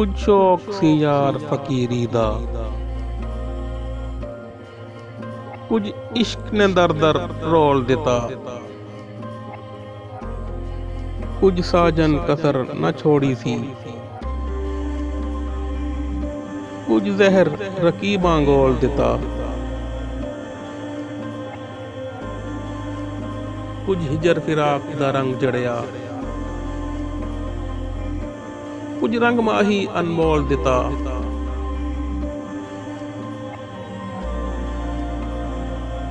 ਕੁਝ ਸ਼ੌਕ ਸੀ ਯਾਰ ਫਕੀਰੀ ਦਾ, ਕੁਝ ਇਸ਼ਕ ਨੇ ਦਰ-ਦਰ ਰੋਲ ਦਿੱਤਾ। ਕੁਝ ਸਾਜਨ ਕਸਰ ਨਾ ਛੋੜੀ ਸੀ, ਕੁਝ ਜ਼ਹਿਰ ਰਕੀਬਾਂ ਗੋਲ ਦਿੱਤਾ। ਕੁਝ ਹਿਜਰ ਫਿਰਾਕ ਦਾ ਰੰਗ ਜੜਿਆ, ਕੁਝ ਰੰਗ ਮਾਹੀ ਅਨਮੋਲ ਦਿੱਤਾ।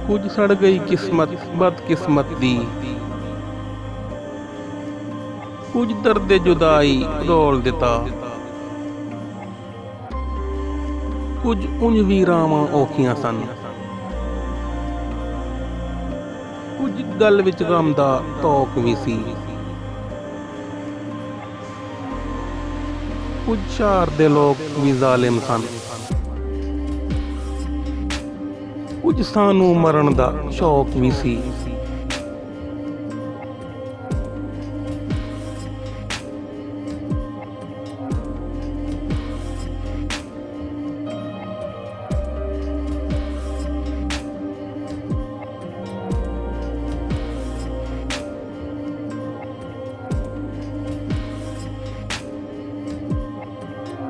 ਕੁਝ ਸੜ ਗਈ ਕਿਸਮਤ ਬਦਕਿਸਮਤ ਦੀ, ਕੁਝ ਦਰਦ ਜੁਦਾਈ ਰੋਲ ਦਿੱਤਾ। ਕੁਝ ਉਂਝ ਵੀ ਰਾਵਾਂ ਔਖੀਆਂ ਸਨ, ਕੁਝ ਗੱਲ ਵਿੱਚ ਗਮ ਦਾ ਤੋਕ ਵੀ ਸੀ। ਕੁਝ ਸ਼ਹਿਰ ਦੇ ਲੋਕ ਵੀ ਜ਼ਾਲਿਮ ਸਨ, ਕੁਝ ਸਾਨੂੰ ਮਰਨ ਦਾ ਸ਼ੌਕ ਵੀ ਸੀ।